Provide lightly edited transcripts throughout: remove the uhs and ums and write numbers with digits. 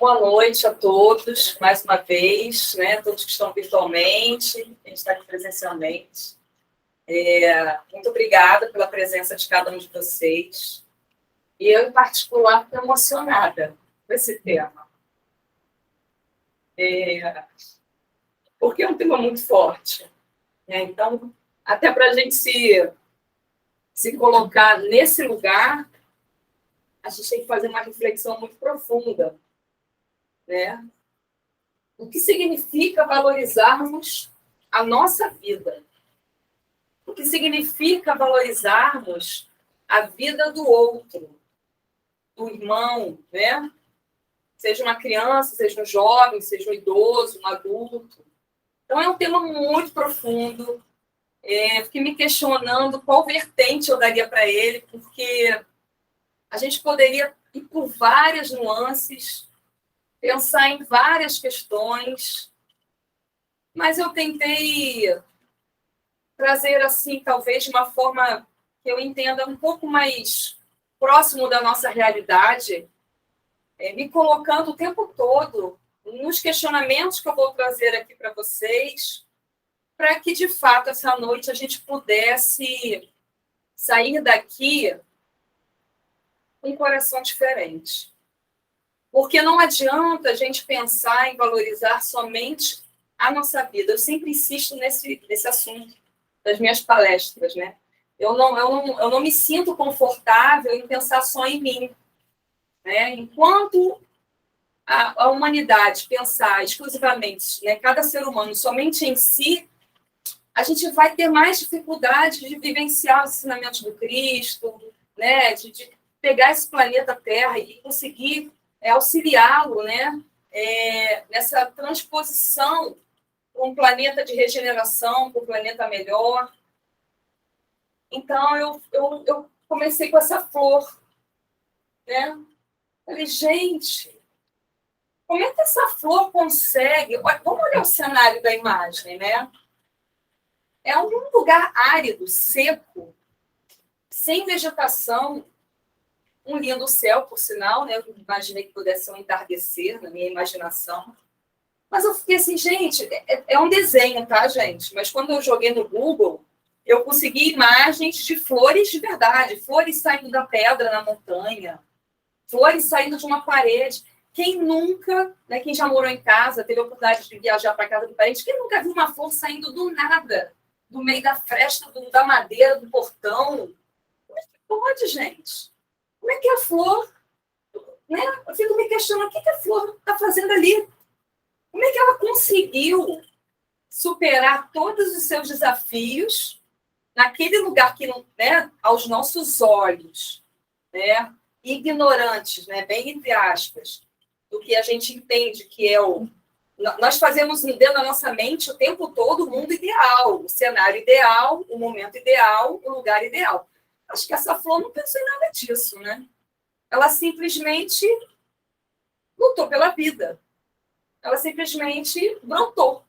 Boa noite a todos, mais uma vez, né? Todos que estão virtualmente, a gente está aqui presencialmente. Muito obrigada pela presença de cada um de vocês. E eu, em particular, estou emocionada com esse tema. Porque é um tema muito forte, né? Então, até para a gente se colocar nesse lugar, a gente tem que fazer uma reflexão muito profunda, né? O que significa valorizarmos a nossa vida? O que significa valorizarmos a vida do outro, do irmão, né? Seja uma criança, seja um jovem, seja um idoso, um adulto. Então, é um tema muito profundo. Fiquei me questionando qual vertente eu daria para ele, porque a gente poderia ir por várias nuances, pensar em várias questões, mas eu tentei trazer, assim, talvez de uma forma que eu entenda um pouco mais próximo da nossa realidade, me colocando o tempo todo nos questionamentos que eu vou trazer aqui para vocês, para que, de fato, essa noite a gente pudesse sair daqui com um coração diferente. Porque não adianta a gente pensar em valorizar somente a nossa vida. Eu sempre insisto nesse assunto das minhas palestras, né? Eu não me sinto confortável em pensar só em mim, né? Enquanto a humanidade pensar exclusivamente, né, cada ser humano somente em si, a gente vai ter mais dificuldade de vivenciar os ensinamentos do Cristo, né, de pegar esse planeta Terra e conseguir auxiliá-lo, né, nessa transposição para um planeta de regeneração, para um planeta melhor. Então, eu comecei com essa flor, né? Falei, gente, como é que essa flor consegue... Vamos olhar o cenário da imagem, né? É um lugar árido, seco, sem vegetação, um lindo céu, por sinal, né? Eu imaginei que pudesse ser um entardecer na minha imaginação. Mas eu fiquei assim, gente, é um desenho, tá, gente? Mas quando eu joguei no Google, eu consegui imagens de flores de verdade, flores saindo da pedra na montanha, flores saindo de uma parede. Quem nunca, né, quem já morou em casa, teve a oportunidade de viajar para a casa do parente, quem nunca viu uma flor saindo do nada, do meio da fresta, da madeira, do portão? Como é que pode, gente? Como é que a flor... Né? Eu fico me questionando, o que a flor está fazendo ali? Como é que ela conseguiu superar todos os seus desafios naquele lugar que, né, aos nossos olhos, né, ignorantes, né, bem entre aspas, do que a gente entende que é o... Nós fazemos dentro da nossa mente o tempo todo o mundo ideal, o cenário ideal, o momento ideal, o lugar ideal. Acho que essa flor não pensou em nada disso, né? Ela simplesmente lutou pela vida. Ela simplesmente brotou,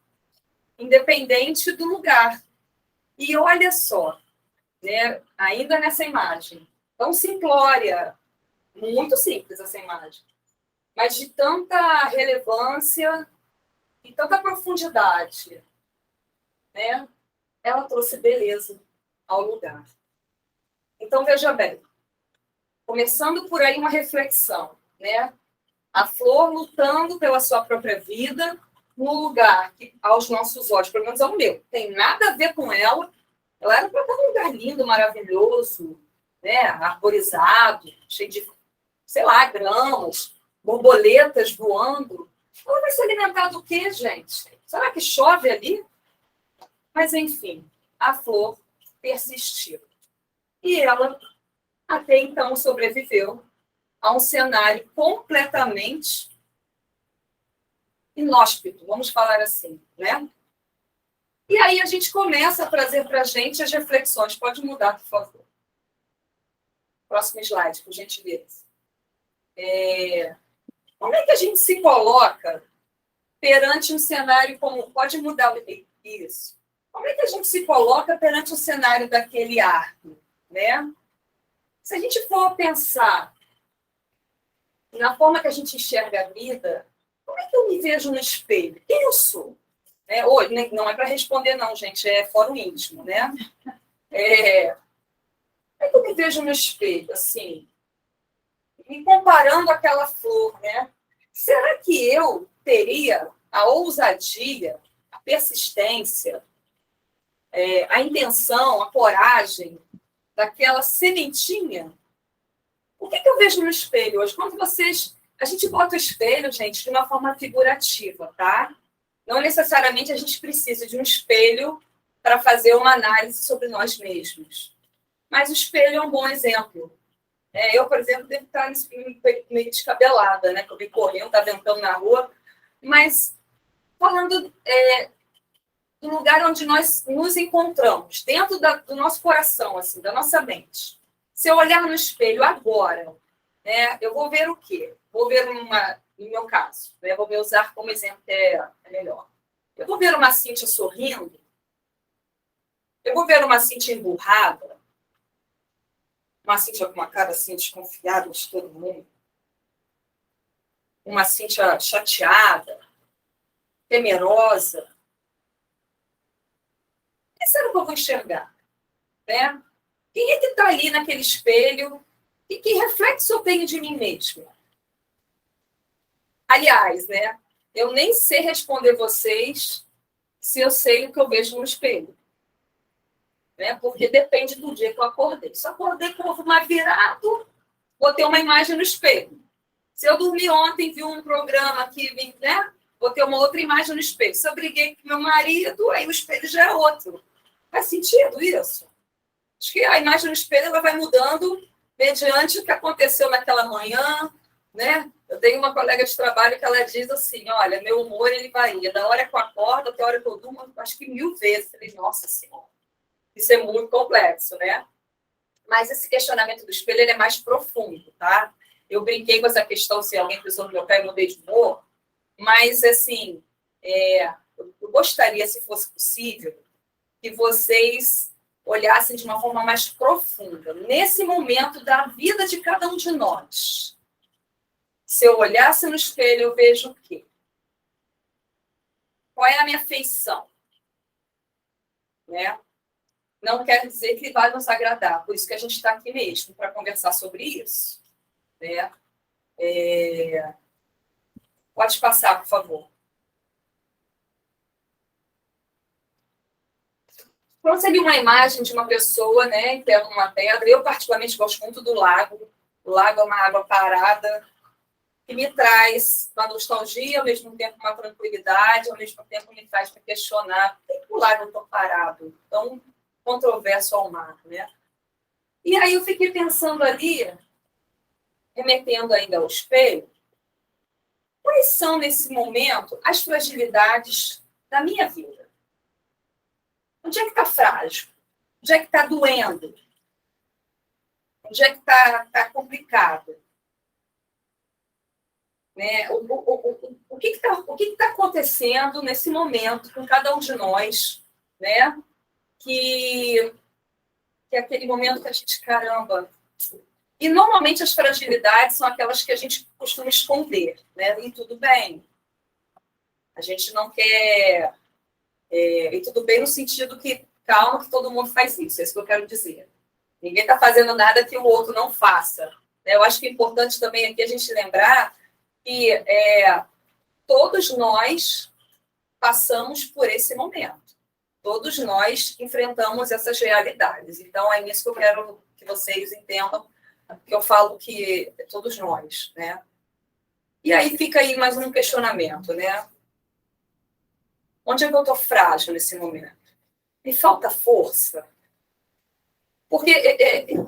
independente do lugar. E olha só, né, ainda nessa imagem, tão simplória, muito simples essa imagem, mas de tanta relevância e tanta profundidade, né? Ela trouxe beleza ao lugar. Então, veja bem, começando por aí uma reflexão, né? A flor lutando pela sua própria vida no lugar que, aos nossos olhos, pelo menos é o meu, tem nada a ver com ela. Ela era para estar num lugar lindo, maravilhoso, né? Arborizado, cheio de, sei lá, gramas, borboletas voando. Ela vai se alimentar do quê, gente? Será que chove ali? Mas, enfim, a flor persistiu. E ela, até então, sobreviveu a um cenário completamente inóspito, vamos falar assim, né? E aí a gente começa a trazer para a gente as reflexões. Pode mudar, por favor. Próximo slide, por gentileza. Como é que a gente se coloca perante um cenário como... Pode mudar isso. Como é que a gente se coloca perante um cenário daquele arco, né? Se a gente for pensar na forma que a gente enxerga a vida, como é que eu me vejo no espelho? Quem eu sou? Hoje, não é para responder, não, gente, é fora o íntimo, né? Como é que eu me vejo no espelho, assim? Me comparando àquela flor, né? Será que eu teria a ousadia, a persistência, a intenção, a coragem daquela sementinha? O que eu vejo no espelho hoje? Quando vocês... A gente bota o espelho, gente, de uma forma figurativa, tá? Não necessariamente a gente precisa de um espelho para fazer uma análise sobre nós mesmos. Mas o espelho é um bom exemplo. Eu, por exemplo, devo estar meio descabelada, né? Que eu vim correndo, tá ventando na rua. Mas falando do lugar onde nós nos encontramos, dentro do nosso coração, assim, da nossa mente. Se eu olhar no espelho agora, né, eu vou ver o quê? Vou ver no meu caso, né, vou usar como exemplo que é melhor. Eu vou ver uma Cíntia sorrindo, eu vou ver uma Cíntia emburrada, uma Cíntia com uma cara assim desconfiada de todo mundo, uma Cíntia chateada, temerosa. Esse é o que eu vou enxergar, né? Quem é que está ali naquele espelho e que reflexo eu tenho de mim mesma? Aliás, né? Eu nem sei responder vocês se eu sei o que eu vejo no espelho. Né? Porque depende do dia que eu acordei. Se eu acordei com o ovo mais virado, vou ter uma imagem no espelho. Se eu dormi ontem, vi um programa que, né? Vou ter uma outra imagem no espelho. Se eu briguei com meu marido, aí o espelho já é outro. Faz sentido isso? Acho que a imagem no espelho ela vai mudando mediante o que aconteceu naquela manhã, né? Eu tenho uma colega de trabalho que ela diz assim, olha, meu humor ele varia da hora que eu acordo até a hora que eu durmo, acho que 1000 vezes. Eu falei, nossa Senhora, isso é muito complexo, né? Mas esse questionamento do espelho ele é mais profundo, tá? Eu brinquei com essa questão se alguém pisou no meu pé e mudei de humor, mas assim, eu gostaria, se fosse possível, que vocês olhassem de uma forma mais profunda, nesse momento da vida de cada um de nós. Se eu olhasse no espelho, eu vejo o quê? Qual é a minha feição? Né? Não quer dizer que vai nos agradar, por isso que a gente está aqui mesmo, para conversar sobre isso. Né? Pode passar, por favor. Trouxe uma imagem de uma pessoa, né, em pé numa pedra. Eu, particularmente, gosto muito do lago. O lago é uma água parada, que me traz uma nostalgia, ao mesmo tempo uma tranquilidade, ao mesmo tempo me faz me questionar por que o lago está parado, tão controverso ao mar, né? E aí eu fiquei pensando ali, remetendo ainda ao espelho, quais são, nesse momento, as fragilidades da minha vida? Onde é que está frágil? Onde é que está doendo? Onde é que está complicado? Né? O que está acontecendo nesse momento com cada um de nós, né? Que é aquele momento que a gente, caramba... E, normalmente, as fragilidades são aquelas que a gente costuma esconder, né? E tudo bem. A gente não quer... e tudo bem no sentido que, calma, que todo mundo faz isso, é isso que eu quero dizer. Ninguém está fazendo nada que o outro não faça. Né? Eu acho que é importante também aqui a gente lembrar que todos nós passamos por esse momento. Todos nós enfrentamos essas realidades. Então, é nisso que eu quero que vocês entendam, que eu falo que todos nós, né? E aí fica aí mais um questionamento, né? Onde é que eu estou frágil nesse momento? Me falta força? Porque,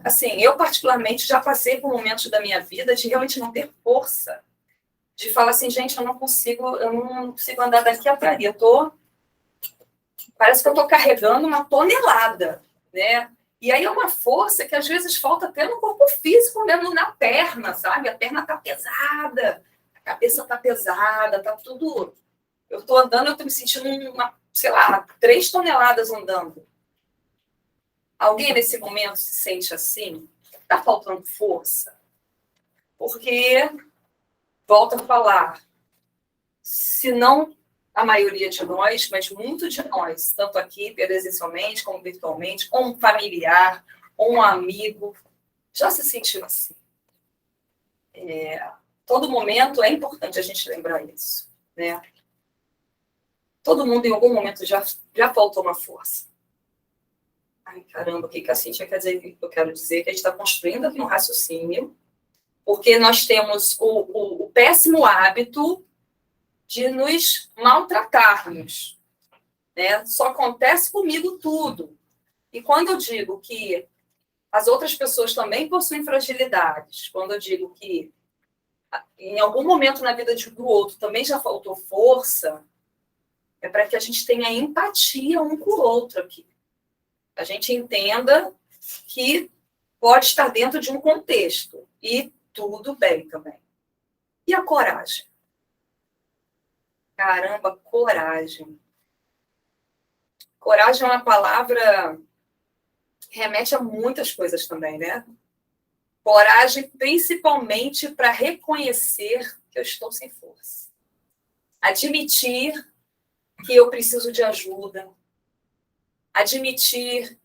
assim, eu particularmente já passei por momentos da minha vida de realmente não ter força. De falar assim, gente, eu não consigo andar daqui a ali. Parece que eu estou carregando uma tonelada, né? E aí é uma força que às vezes falta até no corpo físico, mesmo na perna, sabe? A perna está pesada, a cabeça está pesada, está tudo... Eu estou andando, eu estou me sentindo sei lá, 3 toneladas andando. Alguém nesse momento se sente assim? Está faltando força? Porque volto a falar, se não a maioria de nós, mas muito de nós, tanto aqui presencialmente, como virtualmente, ou um familiar, ou um amigo, já se sentiu assim. Todo momento é importante a gente lembrar isso, né? Todo mundo, em algum momento, já faltou uma força. Ai, caramba, o que a Cíntia quer dizer? Que eu quero dizer que a gente está construindo aqui um raciocínio, porque nós temos o péssimo hábito de nos maltratarmos, né? Só acontece comigo tudo. E quando eu digo que as outras pessoas também possuem fragilidades, quando eu digo que em algum momento na vida do outro também já faltou força, é para que a gente tenha empatia um com o outro aqui. A gente entenda que pode estar dentro de um contexto e tudo bem também. E a coragem? Caramba, coragem. Coragem é uma palavra que remete a muitas coisas também, né? Coragem, principalmente para reconhecer que eu estou sem força. Admitir que eu preciso de ajuda. Admitir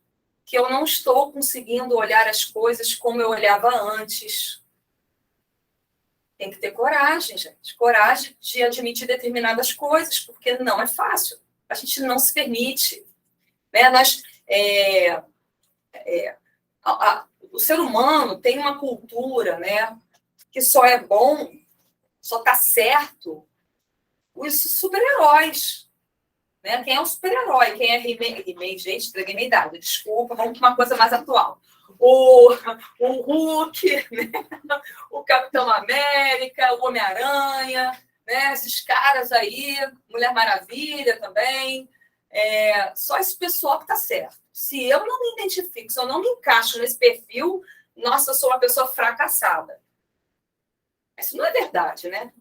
que eu não estou conseguindo olhar as coisas como eu olhava antes. Tem que ter coragem, gente. Coragem de admitir determinadas coisas, porque não é fácil. A gente não se permite. Né? O ser humano tem uma cultura, né, que só é bom, só está certo os super-heróis. Né? Quem é um super-herói? Quem é He-Man? Gente, entreguei minha idade, desculpa, vamos para uma coisa mais atual. O Hulk, né? O Capitão América, o Homem-Aranha, né? Esses caras aí, Mulher Maravilha também. Só esse pessoal que está certo. Se eu não me identifico, se eu não me encaixo nesse perfil, nossa, eu sou uma pessoa fracassada. Isso não é verdade, né?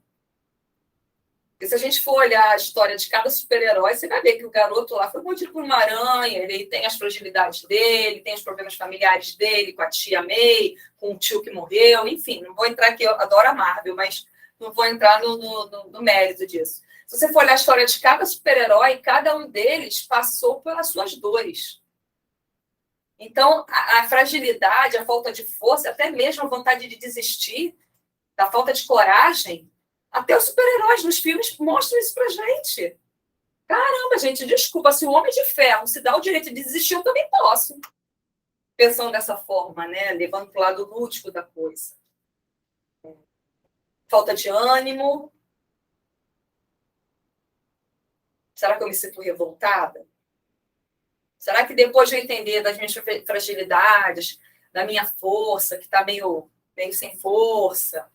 Porque se a gente for olhar a história de cada super-herói, você vai ver que o garoto lá foi mordido por uma aranha, ele tem as fragilidades dele, tem os problemas familiares dele, com a tia May, com o tio que morreu, enfim, não vou entrar aqui, eu adoro a Marvel, mas não vou entrar no mérito disso. Se você for olhar a história de cada super-herói, cada um deles passou pelas suas dores. Então, a fragilidade, a falta de força, até mesmo a vontade de desistir, da falta de coragem, até os super-heróis nos filmes mostram isso pra gente. Caramba, gente, desculpa, se o Homem de Ferro se dá o direito de desistir, eu também posso. Pensando dessa forma, né? Levando para o lado lúdico da coisa. Falta de ânimo. Será que eu me sinto revoltada? Será que depois de eu entender das minhas fragilidades, da minha força, que está meio sem força,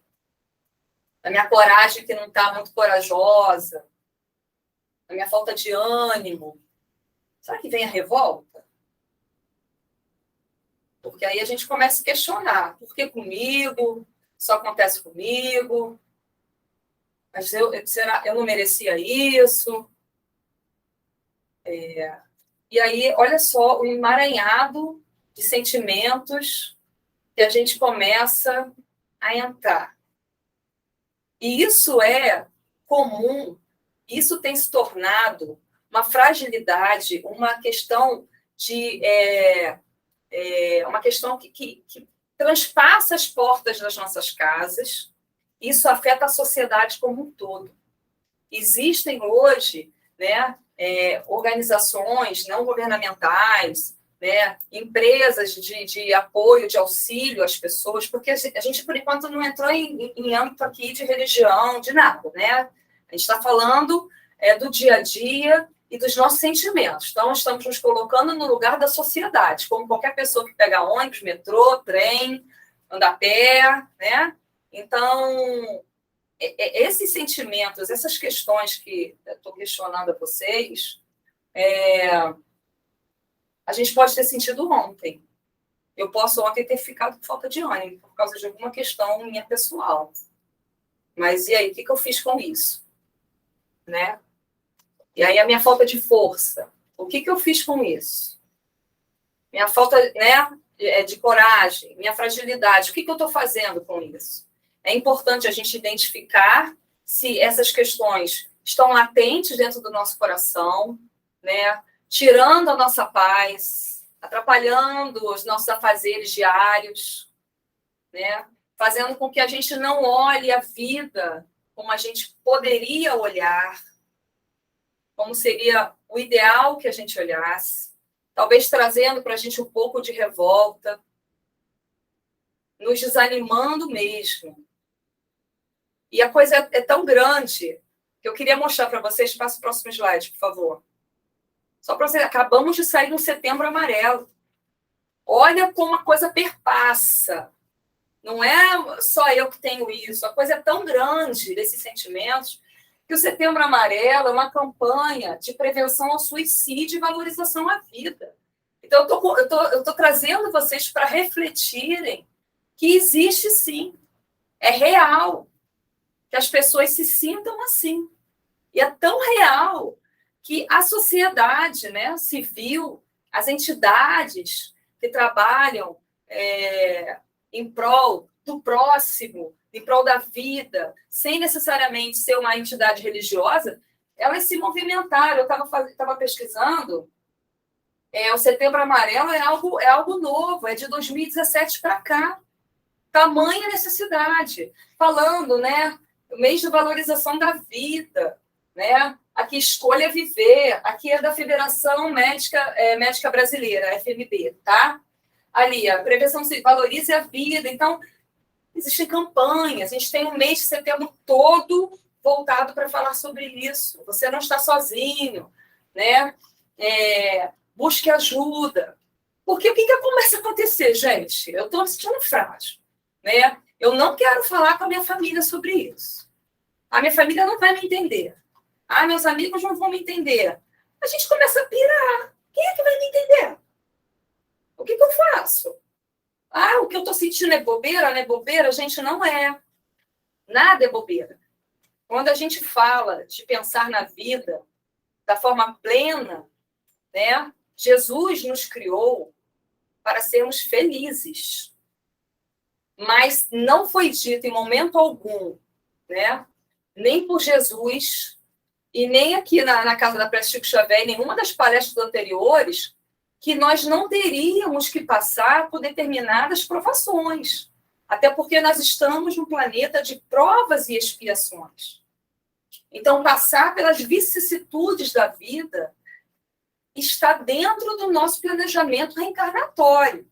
da minha coragem que não está muito corajosa, da minha falta de ânimo, será que vem a revolta? Porque aí a gente começa a questionar. Por que comigo? Só acontece comigo? Mas eu não merecia isso? E aí, olha só, o emaranhado de sentimentos que a gente começa a entrar. E isso é comum, isso tem se tornado uma fragilidade, uma questão uma questão que transpassa as portas das nossas casas. Isso afeta a sociedade como um todo. Existem hoje, né, organizações não governamentais, né, empresas de apoio, de auxílio às pessoas, porque a gente, por enquanto, não entrou em âmbito aqui de religião, de nada, né? A gente está falando do dia a dia e dos nossos sentimentos. Então, estamos nos colocando no lugar da sociedade, como qualquer pessoa que pega ônibus, metrô, trem, anda a pé, né? Então, esses sentimentos, essas questões que eu estou questionando a vocês, a gente pode ter sentido ontem. Eu posso ontem ter ficado com falta de ânimo por causa de alguma questão minha pessoal. Mas e aí, o que eu fiz com isso? Né? E aí a minha falta de força, o que eu fiz com isso? Minha falta, né, de coragem, minha fragilidade, o que eu estou fazendo com isso? É importante a gente identificar se essas questões estão latentes dentro do nosso coração, né? Tirando a nossa paz, atrapalhando os nossos afazeres diários, né? Fazendo com que a gente não olhe a vida como a gente poderia olhar, como seria o ideal que a gente olhasse, talvez trazendo para a gente um pouco de revolta, nos desanimando mesmo. E a coisa é tão grande que eu queria mostrar para vocês. Passa o próximo slide, por favor. Só para vocês, acabamos de sair no Setembro Amarelo. Olha como a coisa perpassa. Não é só eu que tenho isso. A coisa é tão grande desses sentimentos que o Setembro Amarelo é uma campanha de prevenção ao suicídio e valorização à vida. Então, eu tô trazendo vocês para refletirem que existe sim, é real, que as pessoas se sintam assim. E é tão real que a sociedade, né, civil, as entidades que trabalham em prol do próximo, em prol da vida, sem necessariamente ser uma entidade religiosa, elas se movimentaram. Eu estava pesquisando, o Setembro Amarelo é algo novo, é de 2017 para cá. Tamanha necessidade. Falando, né, o mês de valorização da vida, né? Aqui, Escolha Viver, aqui é da Federação Médica Brasileira, FMB, tá? Ali, a prevenção se valorize a vida. Então, existem campanhas, a gente tem um mês de setembro todo voltado para falar sobre isso. Você não está sozinho, né? Busque ajuda. Porque o que começa a acontecer, gente? Eu estou me sentindo frágil, né? Eu não quero falar com a minha família sobre isso. A minha família não vai me entender. Meus amigos não vão me entender. A gente começa a pirar. Quem é que vai me entender? O que eu faço? O que eu estou sentindo é bobeira? Não é bobeira? Gente, não é. Nada é bobeira. Quando a gente fala de pensar na vida da forma plena, né? Jesus nos criou para sermos felizes. Mas não foi dito em momento algum, né? Nem por Jesus e nem aqui na Casa da Prece Chico Xavier, em nenhuma das palestras anteriores, que nós não teríamos que passar por determinadas provações. Até porque nós estamos num planeta de provas e expiações. Então, passar pelas vicissitudes da vida está dentro do nosso planejamento reencarnatório.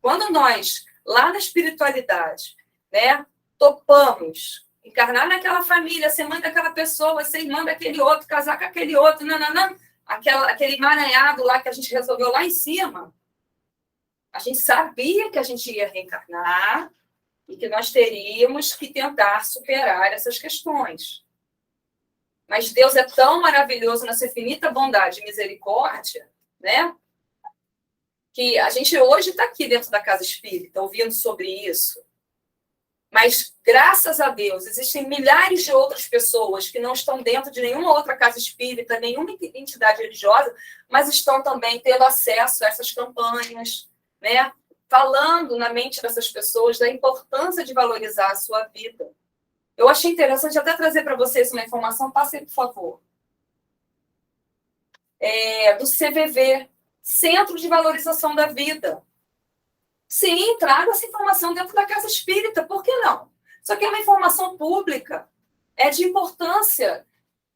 Quando nós, lá na espiritualidade, né, topamos encarnar naquela família, ser mãe daquela pessoa, ser irmã daquele outro, casar com aquele outro, aquele emaranhado lá que a gente resolveu lá em cima, a gente sabia que a gente ia reencarnar e que nós teríamos que tentar superar essas questões. Mas Deus é tão maravilhoso na sua infinita bondade e misericórdia, né? Que a gente hoje está aqui dentro da Casa Espírita, ouvindo sobre isso. Mas, graças a Deus, existem milhares de outras pessoas que não estão dentro de nenhuma outra casa espírita, nenhuma entidade religiosa, mas estão também tendo acesso a essas campanhas, né? Falando na mente dessas pessoas da importância de valorizar a sua vida. Eu achei interessante até trazer para vocês uma informação, passem, por favor. Do CVV, Centro de Valorização da Vida. Sim, trago essa informação dentro da Casa Espírita, por que não? Só que é uma informação pública, é de importância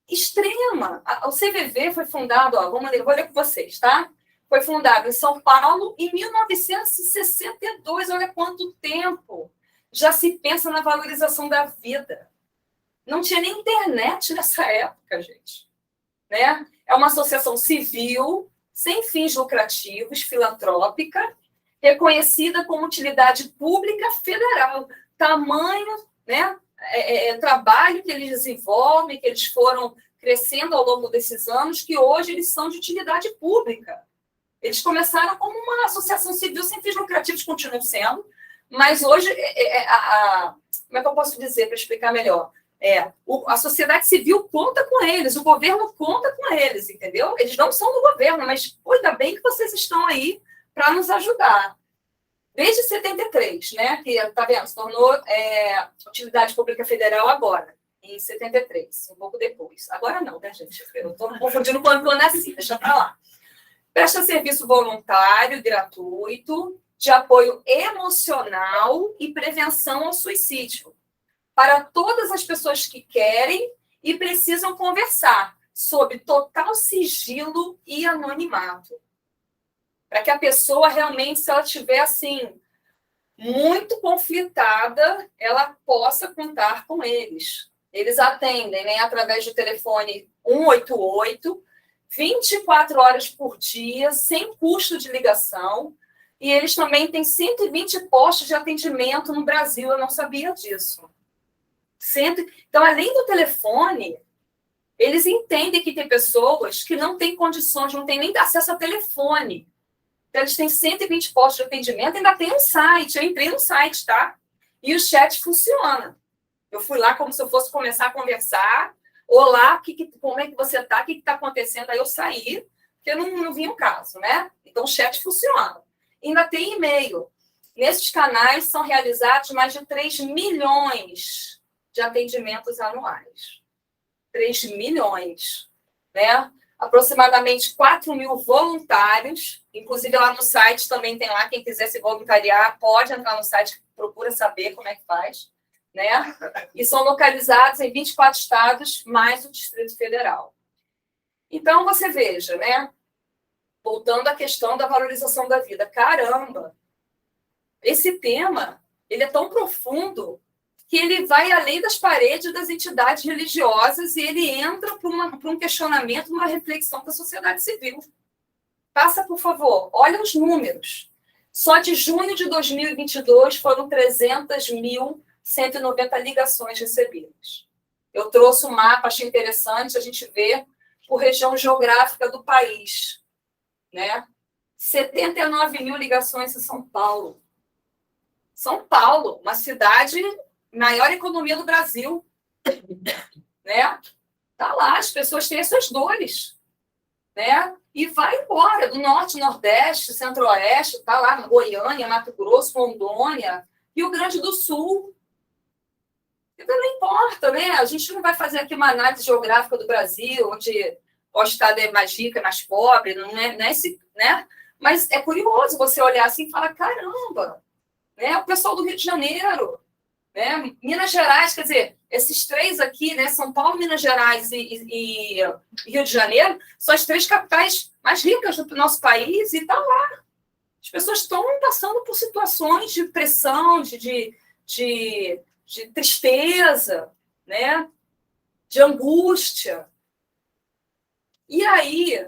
extrema. O CVV foi fundado, vou ler com vocês, tá? Foi fundado em São Paulo em 1962, olha quanto tempo já se pensa na valorização da vida. Não tinha nem internet nessa época, gente. Né? É uma associação civil, sem fins lucrativos, filantrópica, reconhecida como utilidade pública federal. Tamanho, né, trabalho que eles desenvolvem, que eles foram crescendo ao longo desses anos, que hoje eles são de utilidade pública. Eles começaram como uma associação civil sem fins lucrativos, continuam sendo, mas hoje, como é que eu posso dizer para explicar melhor? A sociedade civil conta com eles, o governo conta com eles, entendeu? Eles não são do governo, mas ainda bem que vocês estão aí para nos ajudar. Desde 73, né? Que, tá vendo, se tornou utilidade pública federal agora, em 73, um pouco depois. Agora não, né, gente? Eu estou confundindo quando eu nasci, deixa para lá. Presta serviço voluntário, gratuito, de apoio emocional e prevenção ao suicídio, para todas as pessoas que querem e precisam conversar, sob total sigilo e anonimato. Para que a pessoa realmente, se ela estiver assim, muito conflitada, ela possa contar com eles. Eles atendem, né, através do telefone 188, 24 horas por dia, sem custo de ligação. E eles também têm 120 postos de atendimento no Brasil, eu não sabia disso. Então, além do telefone, eles entendem que tem pessoas que não têm condições, não têm nem acesso a telefone. Então, eles têm 120 postos de atendimento, ainda tem um site. Eu entrei no site, tá? E o chat funciona. Eu fui lá como se eu fosse começar a conversar. Olá, como é que você está? O que está acontecendo? Aí eu saí, porque eu não vi o caso, né? Então, o chat funciona. Ainda tem e-mail. Nesses canais são realizados mais de 3 milhões de atendimentos anuais. 3 milhões, né? Aproximadamente 4 mil voluntários, inclusive lá no site também tem lá, quem quiser se voluntariar, pode entrar no site, procura saber como é que faz, né? E são localizados em 24 estados, mais o Distrito Federal. Então, você veja, né? Voltando à questão da valorização da vida. Caramba! Esse tema, ele é tão profundo que ele vai além das paredes das entidades religiosas e ele entra para um questionamento, uma reflexão da sociedade civil. Passa, por favor, olha os números. Só de junho de 2022 foram 300.190 ligações recebidas. Eu trouxe um mapa, achei interessante a gente ver por região geográfica do país, né? 79 mil ligações em São Paulo. São Paulo, uma cidade, maior economia do Brasil, né? Tá lá, as pessoas têm essas dores, né? E vai embora, do norte, nordeste, centro-oeste, tá lá, Goiânia, Mato Grosso, Rondônia, Rio Grande do Sul. Então, não importa, né? A gente não vai fazer aqui uma análise geográfica do Brasil, onde o estado é mais rico, é mais pobre, não é nesse, né? Mas é curioso você olhar assim e falar, caramba, né? O pessoal do Rio de Janeiro, né? Minas Gerais, quer dizer, esses três aqui, né? São Paulo, Minas Gerais e Rio de Janeiro, são as três capitais mais ricas do nosso país e tá lá. As pessoas estão passando por situações de pressão, de tristeza, né? De angústia. E aí,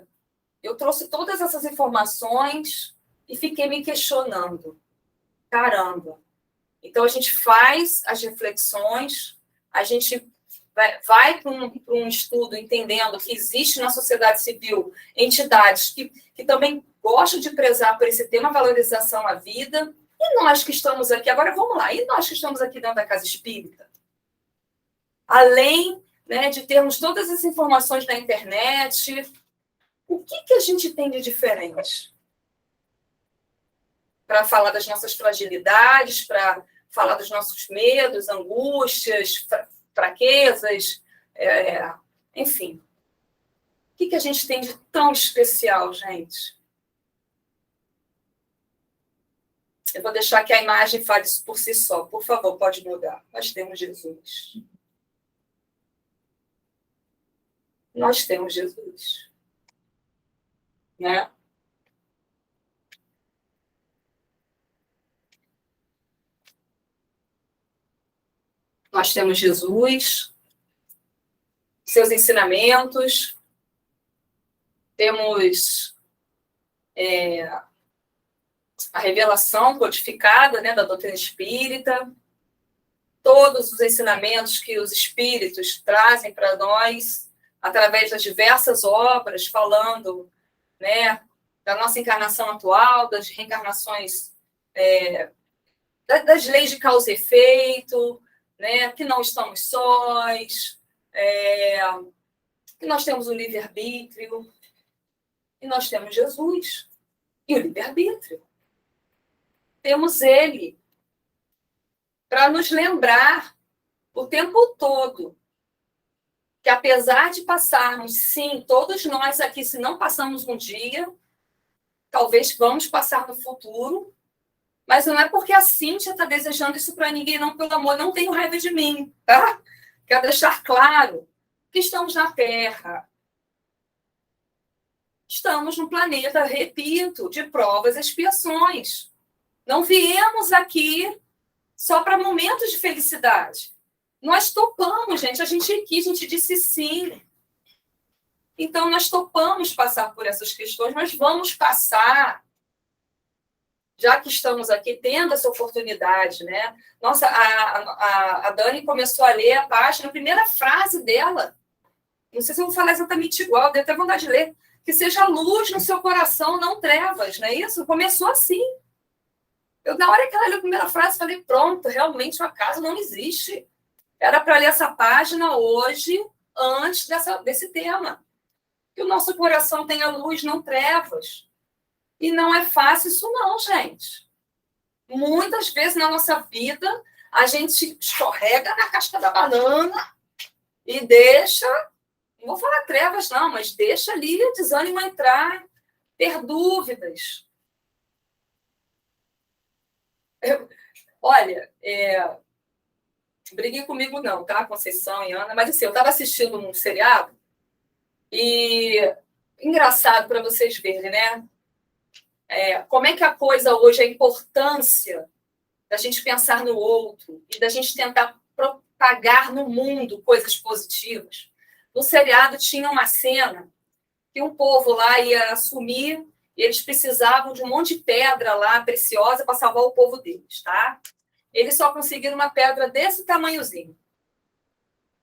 eu trouxe todas essas informações e fiquei me questionando. Caramba! Então, a gente faz as reflexões, a gente vai para um estudo entendendo que existe na sociedade civil entidades que também gostam de prezar por esse tema, valorização à vida. E nós que estamos aqui, agora vamos lá, e nós que estamos aqui dentro da Casa Espírita? Além, né, de termos todas as informações na internet, o que a gente tem de diferente? Para falar das nossas fragilidades, para falar dos nossos medos, angústias, fraquezas, enfim. O que a gente tem de tão especial, gente? Eu vou deixar que a imagem fale isso por si só. Por favor, pode mudar. Nós temos Jesus. Nós temos Jesus. Né? Nós temos Jesus, seus ensinamentos, temos a revelação codificada, né, da doutrina espírita, todos os ensinamentos que os espíritos trazem para nós, através das diversas obras, falando, né, da nossa encarnação atual, das reencarnações, das leis de causa e efeito, né, que não estamos sós, que nós temos o livre-arbítrio, e nós temos Jesus e o livre-arbítrio. temos Ele para nos lembrar o tempo todo que, apesar de passarmos, sim, todos nós aqui, se não passamos um dia, talvez vamos passar no futuro, mas não é porque a Cíntia está desejando isso para ninguém, não, pelo amor, não tenho raiva de mim, tá? Quero deixar claro que estamos na Terra. Estamos no planeta, repito, de provas e expiações. Não viemos aqui só para momentos de felicidade. Nós topamos, gente. A gente aqui, a gente disse sim. Então, nós topamos passar por essas questões, mas vamos passar, já que estamos aqui tendo essa oportunidade, né? Nossa, a Dani começou a ler a página, a primeira frase dela, não sei se eu vou falar exatamente igual, dei até vontade de ler, que seja luz no seu coração, não trevas, não é isso? Começou assim. Eu, na hora que ela leu a primeira frase, falei, pronto, realmente o acaso não existe. Era para ler essa página hoje, antes desse tema. Que o nosso coração tenha luz, não trevas. E não é fácil isso não, gente. Muitas vezes na nossa vida, a gente escorrega na casca da banana e deixa, não vou falar trevas não, mas deixa ali o desânimo entrar, ter dúvidas. Olha, briguem comigo não, tá, Conceição e Ana, mas assim, eu estava assistindo um seriado e engraçado para vocês verem, né? Como é que a coisa hoje, a importância da gente pensar no outro e da gente tentar propagar no mundo coisas positivas. No seriado tinha uma cena que um povo lá ia assumir e eles precisavam de um monte de pedra lá, preciosa, para salvar o povo deles, tá? Eles só conseguiram uma pedra desse tamanhozinho.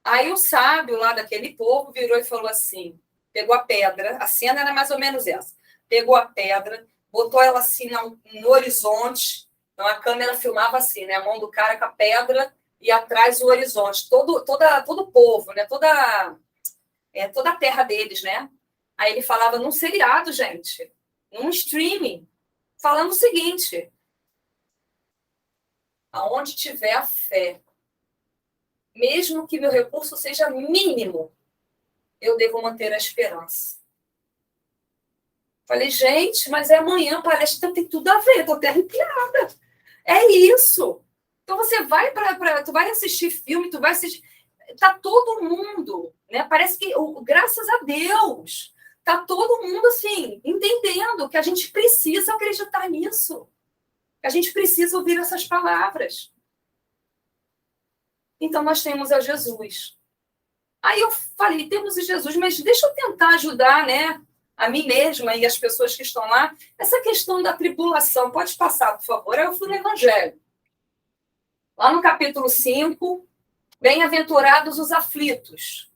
Aí o sábio lá daquele povo virou e falou assim, pegou a pedra, a cena era mais ou menos essa, pegou a pedra, botou ela assim no horizonte, então a câmera filmava assim, né? A mão do cara com a pedra e atrás o horizonte, todo o povo, né? Toda a terra deles, né? Aí ele falava num seriado, gente, num streaming, falando o seguinte, aonde tiver a fé, mesmo que meu recurso seja mínimo, eu devo manter a esperança. Falei, gente, mas é amanhã, a palestra tem tudo a ver, estou até arrepiada. É isso. Então você vai tu vai assistir filme, tu vai assistir. Tá todo mundo, né? Parece que, graças a Deus, tá todo mundo assim, entendendo que a gente precisa acreditar nisso. Que a gente precisa ouvir essas palavras. Então nós temos a Jesus. Aí eu falei, temos a Jesus, mas deixa eu tentar ajudar, né? A mim mesma e as pessoas que estão lá, essa questão da tribulação. Pode passar, por favor. Eu fui no Evangelho. Lá no capítulo 5, bem-aventurados os aflitos.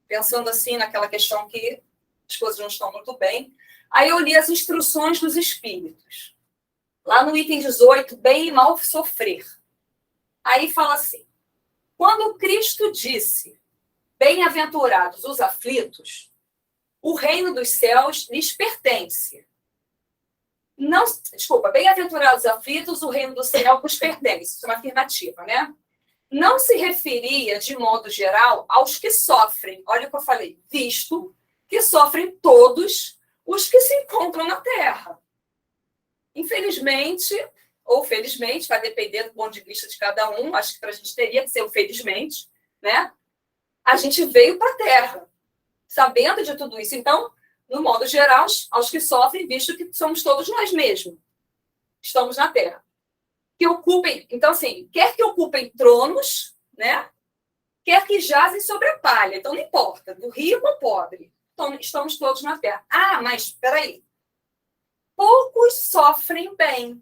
Pensando assim naquela questão que as coisas não estão muito bem. Aí eu li as instruções dos Espíritos. Lá no item 18, bem e mal sofrer. Aí fala assim, quando Cristo disse, bem-aventurados os aflitos, o reino dos céus lhes pertence. Não, desculpa, bem-aventurados os aflitos, o reino do céu vos pertence. Isso é uma afirmativa, né? Não se referia, de modo geral, aos que sofrem. Olha o que eu falei. Visto que sofrem todos os que se encontram na Terra. Infelizmente, ou felizmente, vai depender do ponto de vista de cada um, acho que para a gente teria que ser o felizmente, né? A gente veio para a Terra, sabendo de tudo isso. Então, no modo geral, aos que sofrem, visto que somos todos nós mesmos. Estamos na Terra. Que ocupem, então, assim, quer que ocupem tronos, né? Quer que jazem sobre a palha. Então, não importa, do rico ou pobre. Então, estamos todos na Terra. Ah, mas, espera aí. Poucos sofrem bem.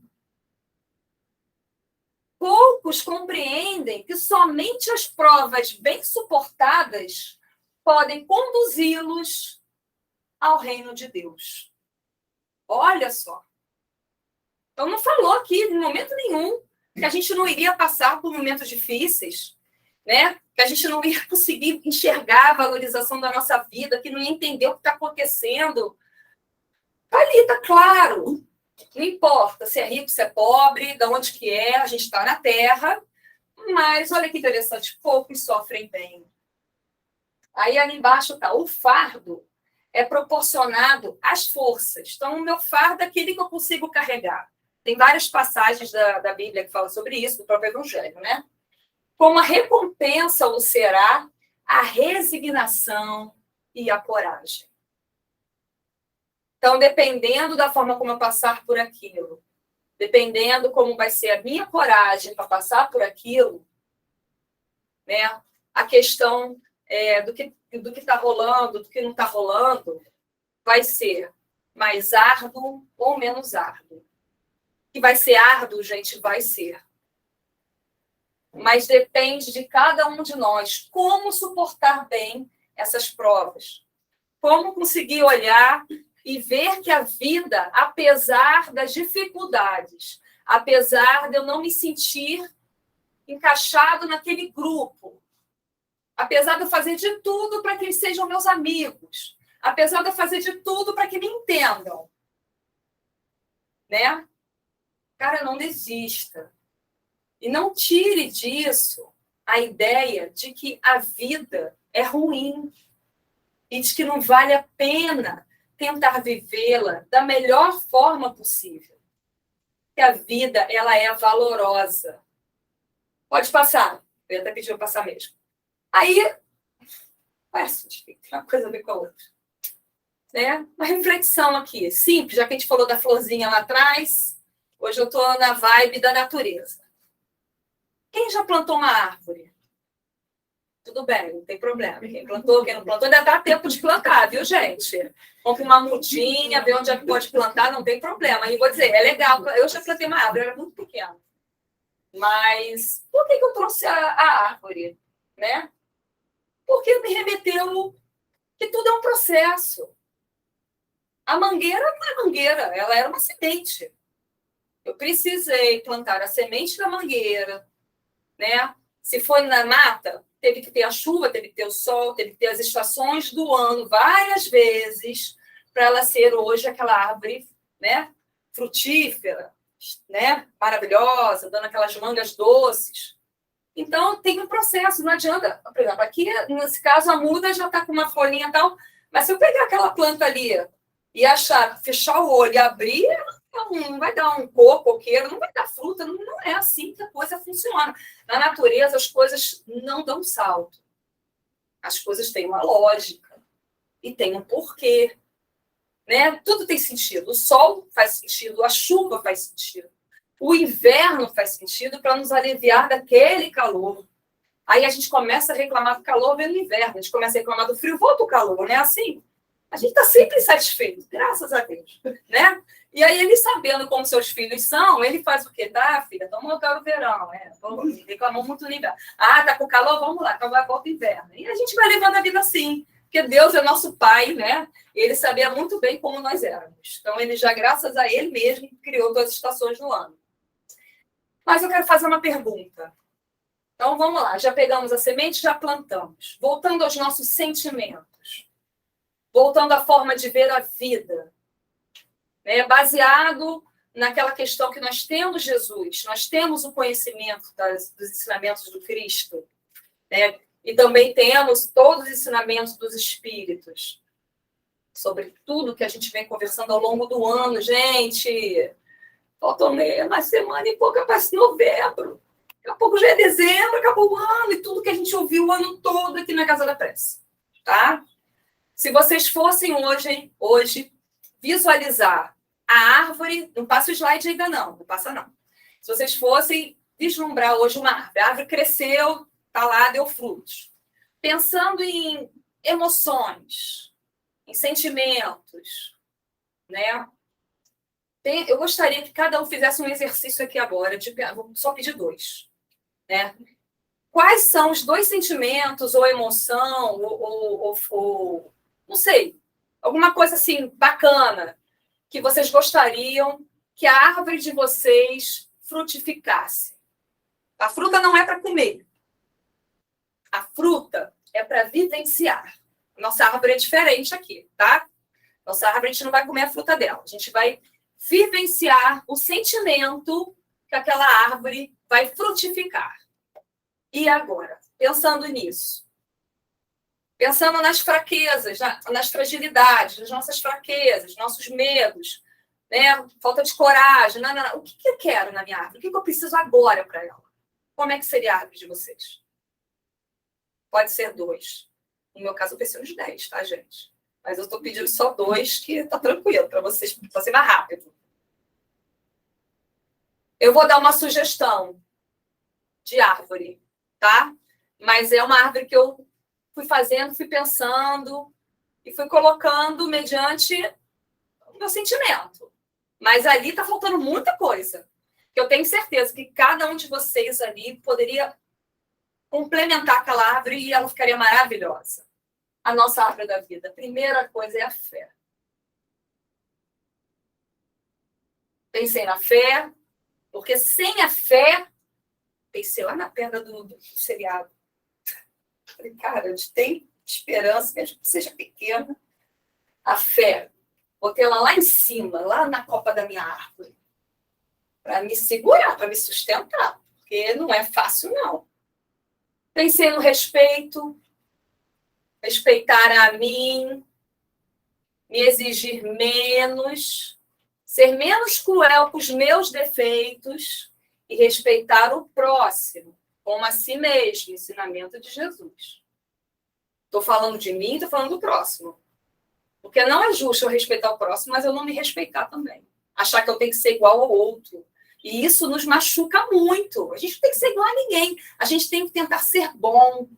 Poucos compreendem que somente as provas bem suportadas podem conduzi-los ao reino de Deus. Olha só. Então, não falou aqui, em momento nenhum, que a gente não iria passar por momentos difíceis, né? Que a gente não ia conseguir enxergar a valorização da nossa vida, que não ia entender o que está acontecendo. Está ali, está claro. Não importa se é rico, se é pobre, de onde que é, a gente está na Terra, mas olha que interessante, poucos sofrem bem. Aí ali embaixo está, o fardo é proporcionado às forças. Então, o meu fardo é aquele que eu consigo carregar. Tem várias passagens da Bíblia que falam sobre isso, do próprio Evangelho, né? Como a recompensa o será a resignação e a coragem. Então, dependendo da forma como eu passar por aquilo, dependendo como vai ser a minha coragem para passar por aquilo, né? A questão do que está rolando, do que não está rolando, vai ser mais árduo ou menos árduo. Que vai ser árduo, gente, vai ser. Mas depende de cada um de nós como suportar bem essas provas. Como conseguir olhar e ver que a vida, apesar das dificuldades, apesar de eu não me sentir encaixado naquele grupo, apesar de eu fazer de tudo para que eles sejam meus amigos, apesar de eu fazer de tudo para que me entendam, né? Cara, não desista. E não tire disso a ideia de que a vida é ruim e de que não vale a pena tentar vivê-la da melhor forma possível. Que a vida, ela é valorosa. Pode passar. Eu ia até pedir para passar mesmo. Aí, tem uma coisa a ver com a outra. Né? Uma reflexão aqui, simples, já que a gente falou da florzinha lá atrás, hoje eu estou na vibe da natureza. Quem já plantou uma árvore? Tudo bem, não tem problema. Quem plantou, quem não plantou, ainda dá tempo de plantar, viu, gente? Compre uma mudinha, vê onde é que pode plantar, não tem problema. E vou dizer, é legal, eu já plantei uma árvore, era muito pequena. Mas por que eu trouxe a árvore? Né? Porque me remeteu que tudo é um processo. A mangueira não é mangueira, ela era uma semente. Eu precisei plantar a semente da mangueira, né? Se foi na mata, teve que ter a chuva, teve que ter o sol, teve que ter as estações do ano várias vezes para ela ser hoje aquela árvore, né? Frutífera, né? Maravilhosa, dando aquelas mangas doces. Então, tem um processo, não adianta. Por exemplo, aqui, nesse caso, a muda já está com uma folhinha e tal, mas se eu pegar aquela planta ali e fechar o olho e abrir, não vai dar um coqueiro, não vai dar fruta, não é assim que a coisa funciona. Na natureza, as coisas não dão salto. As coisas têm uma lógica e tem um porquê. Né? Tudo tem sentido. O sol faz sentido, a chuva faz sentido. O inverno faz sentido para nos aliviar daquele calor. Aí a gente começa a reclamar do calor, vem o inverno. A gente começa a reclamar do frio, volta o calor, não é assim? A gente está sempre insatisfeito, graças a Deus, né? E aí ele, sabendo como seus filhos são, ele faz o quê? Tá, filha, vamos voltar o verão, né? Reclamou muito no inverno. Ah, tá com calor? Vamos lá, então vai volta o inverno. E a gente vai levando a vida assim, porque Deus é nosso pai, né? Ele sabia muito bem como nós éramos. Então, ele já, graças a ele mesmo, criou todas as estações do ano. Mas eu quero fazer uma pergunta. Então, vamos lá. Já pegamos a semente, já plantamos. Voltando aos nossos sentimentos. Voltando à forma de ver a vida. Né? Baseado naquela questão que nós temos Jesus. Nós temos o conhecimento dos ensinamentos do Cristo. Né? E também temos todos os ensinamentos dos Espíritos. Sobre tudo que a gente vem conversando ao longo do ano. Gente, faltam uma semana e pouco, para novembro. Daqui a pouco já é dezembro, acabou o ano, e tudo que a gente ouviu o ano todo aqui na Casa da Prece. Tá? Se vocês fossem hoje visualizar a árvore, não passa o slide ainda não passa não. Se vocês fossem vislumbrar hoje uma árvore, a árvore cresceu, tá lá, deu frutos. Pensando em emoções, em sentimentos, né? Eu gostaria que cada um fizesse um exercício aqui agora, vou só pedir 2. Né? Quais são os 2 sentimentos, ou emoção, ou não sei, alguma coisa assim bacana que vocês gostariam que a árvore de vocês frutificasse? A fruta não é para comer. A fruta é para vivenciar. Nossa árvore é diferente aqui, tá? Nossa árvore, a gente não vai comer a fruta dela. A gente vai vivenciar o sentimento que aquela árvore vai frutificar. E agora, pensando nisso, pensando nas fraquezas, nas fragilidades, nas nossas fraquezas, nossos medos, né? Falta de coragem. Não. O que eu quero na minha árvore? O que eu preciso agora para ela? Como é que seria a árvore de vocês? Pode ser 2. No meu caso, eu pensei uns 10, tá, gente? Mas eu estou pedindo só 2, que tá tranquilo, para vocês, para ser mais rápido. Eu vou dar uma sugestão de árvore, tá? Mas é uma árvore que eu fui fazendo, fui pensando e fui colocando mediante o meu sentimento. Mas ali está faltando muita coisa. Eu tenho certeza que cada um de vocês ali poderia complementar aquela árvore e ela ficaria maravilhosa. A nossa árvore da vida. A primeira coisa é a fé. Pensei na fé, porque sem a fé, pensei lá na perna do seriado. Falei, cara, a gente tem esperança, mesmo que seja pequena. A fé. Botei ela lá em cima, lá na copa da minha árvore. Para me segurar, para me sustentar. Porque não é fácil, não. Pensei no respeito. Respeitar a mim. Me exigir menos. Ser menos cruel com os meus defeitos. E respeitar o próximo. Como a si mesmo. Ensinamento de Jesus. Estou falando de mim, estou falando do próximo. Porque não é justo eu respeitar o próximo, mas eu não me respeitar também. Achar que eu tenho que ser igual ao outro. E isso nos machuca muito. A gente não tem que ser igual a ninguém. A gente tem que tentar ser bom,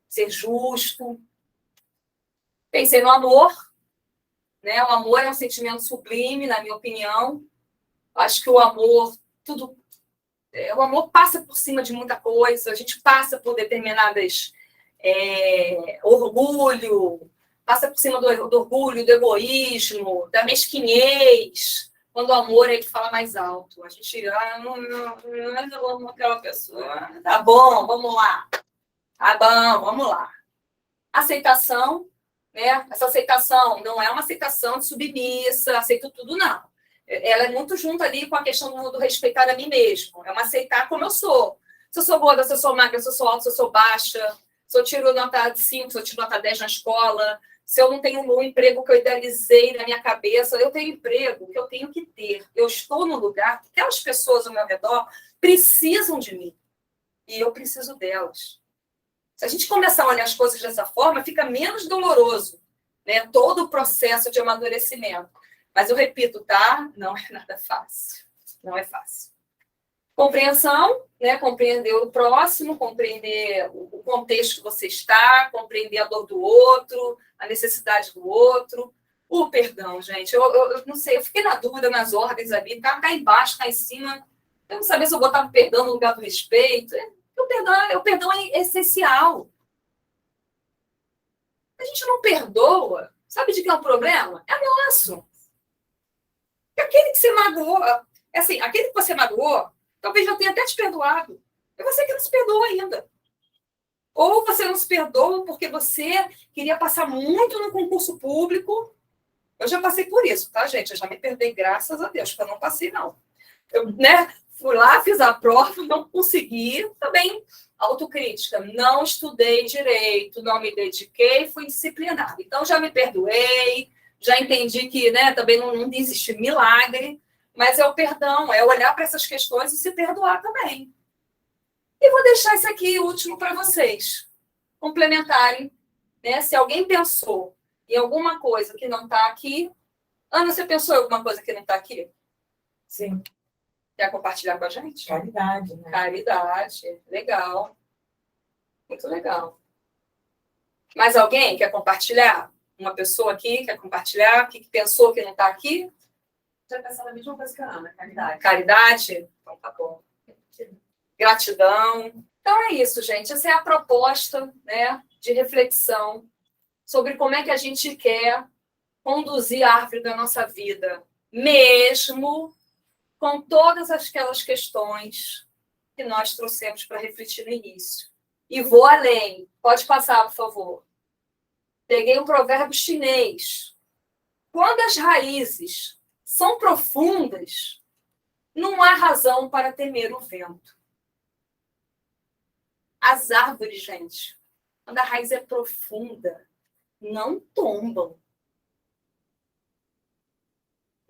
ser justo. Pensei no amor. Né? O amor é um sentimento sublime, na minha opinião. Acho que o amor, o amor passa por cima de muita coisa. A gente passa por determinadas orgulho, passa por cima do orgulho, do egoísmo, da mesquinhez. Quando o amor, ele fala mais alto. A gente, não amo aquela pessoa. Tá bom, vamos lá. Tá bom, vamos lá. Aceitação, né? Essa aceitação não é uma aceitação de submissa, aceito tudo, não. Ela é muito junto ali com a questão do respeitar a mim mesmo. É uma aceitar como eu sou. Se eu sou gorda, se eu sou magra, se eu sou alta, se eu sou baixa, se eu tiro nota 5, se eu tiro nota 10 na escola, se eu não tenho um emprego que eu idealizei na minha cabeça, eu tenho emprego que eu tenho que ter. Eu estou no lugar que aquelas pessoas ao meu redor precisam de mim. E eu preciso delas. Se a gente começar a olhar as coisas dessa forma, fica menos doloroso, né? Todo o processo de amadurecimento. Mas eu repito, tá? Não é nada fácil. Não é fácil. Compreensão, né? Compreender o próximo, compreender o contexto que você está, compreender a dor do outro, a necessidade do outro. O perdão, gente. Eu não sei, eu fiquei na dúvida nas ordens ali, tá embaixo, tá em cima. Eu não sabia se eu botava perdão no lugar do respeito. O perdão é essencial. A gente não perdoa. Sabe de que é o problema? É nosso. Aquele que você magoou, assim, aquele que você magoou, talvez já tenha até te perdoado. É você que não se perdoa ainda. Ou você não se perdoa porque você queria passar muito no concurso público. Eu já passei por isso, tá, gente? Eu já me perdoei, graças a Deus, porque eu não passei, não. Eu, né, fui lá, fiz a prova, não consegui. Também, autocrítica. Não estudei direito, não me dediquei, fui disciplinada. Então, já me perdoei, já entendi que, né, também não existe milagre. Mas é o perdão, é olhar para essas questões e se perdoar também. E vou deixar isso aqui último para vocês complementarem. Né? Se alguém pensou em alguma coisa que não está aqui... Ana, você pensou em alguma coisa que não está aqui? Sim. Quer compartilhar com a gente? Caridade, né? Caridade, legal. Muito legal. Mais alguém quer compartilhar? Uma pessoa aqui quer compartilhar? O que pensou que não está aqui? Já pensando na mesma coisa que a Ana, caridade. Caridade? Então tá bom. Gratidão. Então é isso, gente. Essa é a proposta, né, de reflexão sobre como é que a gente quer conduzir a árvore da nossa vida, mesmo com todas aquelas questões que nós trouxemos para refletir no início. E vou além. Pode passar, por favor. Peguei um provérbio chinês. Quando as raízes são profundas, não há razão para temer o vento. As árvores, gente, quando a raiz é profunda, não tombam.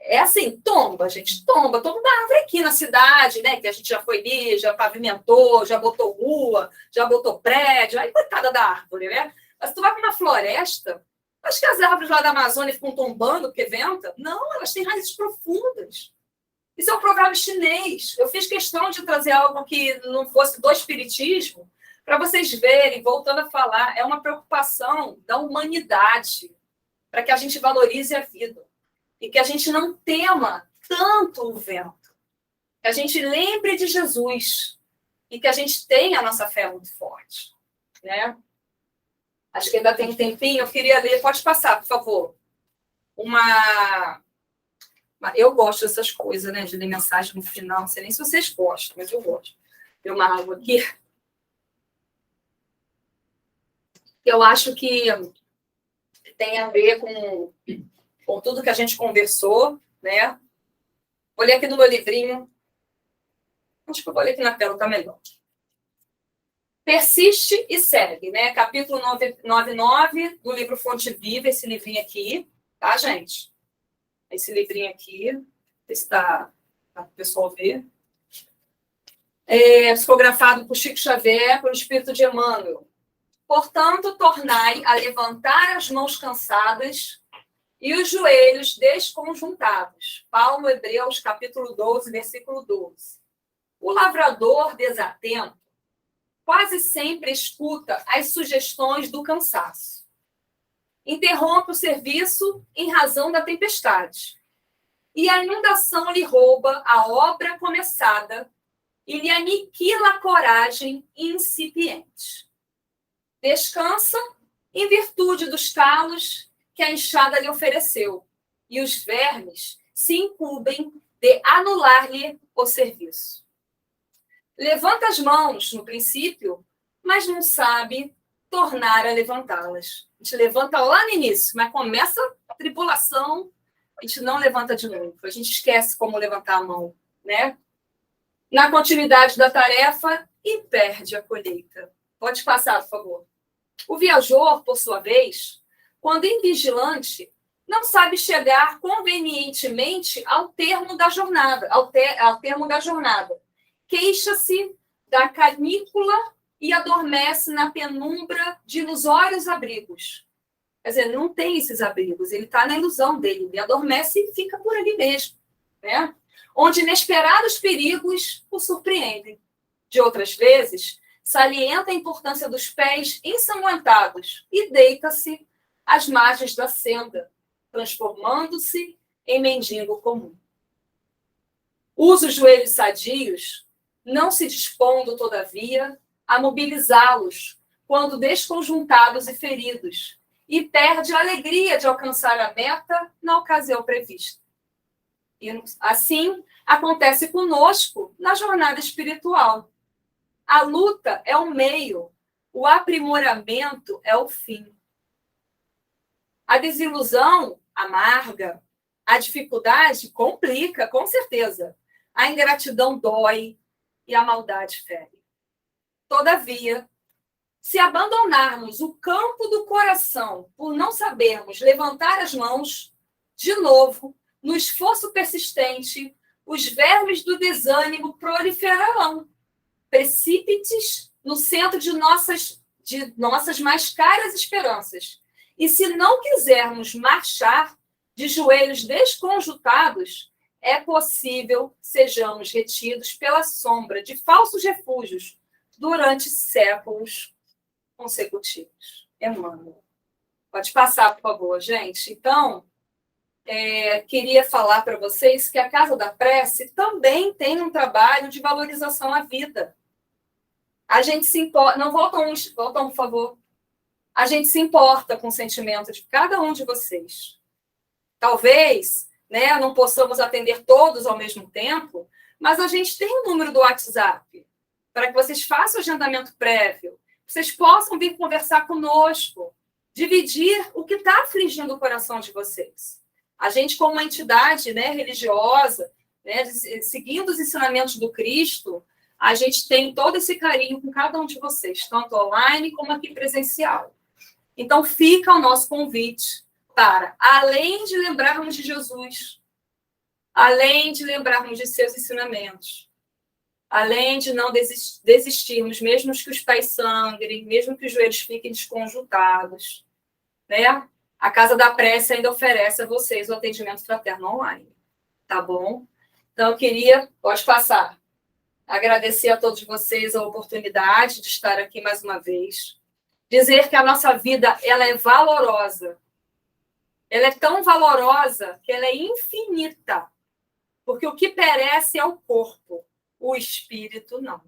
É assim, tomba, gente, tomba. Toda árvore aqui na cidade, né? Que a gente já foi ali, já pavimentou, já botou rua, já botou prédio. Aí, coitada da árvore, né? Mas se tu vai para uma floresta, acho que as árvores lá da Amazônia ficam tombando porque venta. Não, elas têm raízes profundas. Isso é um provérbio chinês. Eu fiz questão de trazer algo que não fosse do espiritismo, para vocês verem, voltando a falar, é uma preocupação da humanidade, para que a gente valorize a vida. E que a gente não tema tanto o vento. Que a gente lembre de Jesus. E que a gente tenha a nossa fé muito forte. Né? Acho que ainda tem um tempinho. Eu queria ler. Pode passar, por favor. Eu gosto dessas coisas, né? De ler mensagem no final. Não sei nem se vocês gostam, mas eu gosto. Tem uma água aqui. Eu acho que tem a ver com tudo que a gente conversou, né? Vou ler aqui no meu livrinho. Acho que eu vou ler aqui na tela, tá melhor. Persiste e segue, né? Capítulo 99 do livro Fonte Viva, esse livrinho aqui, tá, gente? Esse livrinho aqui, está para o pessoal ver. Psicografado por Chico Xavier, pelo Espírito de Emmanuel. Portanto, tornai a levantar as mãos cansadas e os joelhos desconjuntados. Paulo, Hebreus, capítulo 12, versículo 12. O lavrador desatento quase sempre escuta as sugestões do cansaço. Interrompe o serviço em razão da tempestade. E a inundação lhe rouba a obra começada e lhe aniquila a coragem incipiente. Descansa em virtude dos calos que a enxada lhe ofereceu, e os vermes se incumbem de anular-lhe o serviço. Levanta as mãos, no princípio, mas não sabe tornar a levantá-las. A gente levanta lá no início, mas começa a tribulação, a gente não levanta de novo. A gente esquece como levantar a mão, né? Na continuidade da tarefa e perde a colheita. Pode passar, por favor. O viajor, por sua vez, quando invigilante, não sabe chegar convenientemente ao termo da jornada, Queixa-se da canícula e adormece na penumbra de ilusórios abrigos. Quer dizer, não tem esses abrigos, ele está na ilusão dele, ele adormece e fica por ali mesmo, né? Onde inesperados perigos o surpreendem. De outras vezes, salienta a importância dos pés ensanguentados e deita-se às margens da senda, transformando-se em mendigo comum. Usa os joelhos sadios, não se dispondo, todavia, a mobilizá-los quando desconjuntados e feridos, e perde a alegria de alcançar a meta na ocasião prevista. E assim acontece conosco na jornada espiritual. A luta é o meio, o aprimoramento é o fim. A desilusão amarga, a dificuldade complica, com certeza. A ingratidão dói e a maldade fere. Todavia, se abandonarmos o campo do coração por não sabermos levantar as mãos, de novo, no esforço persistente, os vermes do desânimo proliferarão, precípites no centro de nossas mais caras esperanças. E se não quisermos marchar de joelhos desconjuntados, é possível sejamos retidos pela sombra de falsos refúgios durante séculos consecutivos. Emmanuel. Pode passar, por favor, gente. Então, queria falar para vocês que a Casa da Prece também tem um trabalho de valorização à vida. A gente se importa... Não, voltam, por favor. A gente se importa com o sentimento de cada um de vocês. Talvez, né, não possamos atender todos ao mesmo tempo, mas a gente tem o número do WhatsApp para que vocês façam o agendamento prévio, vocês possam vir conversar conosco, dividir o que está afligindo o coração de vocês. A gente, como uma entidade, né, religiosa, né, seguindo os ensinamentos do Cristo, a gente tem todo esse carinho com cada um de vocês, tanto online como aqui presencial. Então, fica o nosso convite para, além de lembrarmos de Jesus, além de lembrarmos de seus ensinamentos, além de não desistirmos, mesmo que os pés sangrem, mesmo que os joelhos fiquem desconjuntados, né? A Casa da Prece ainda oferece a vocês o atendimento fraterno online, tá bom? Então, eu queria, pode passar, agradecer a todos vocês a oportunidade de estar aqui mais uma vez, dizer que a nossa vida, ela é valorosa. Ela é tão valorosa que ela é infinita, porque o que perece é o corpo, o espírito não.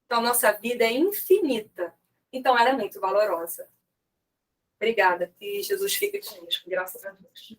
Então, nossa vida é infinita. Então, ela é muito valorosa. Obrigada. E Jesus fique conosco. Graças a Deus.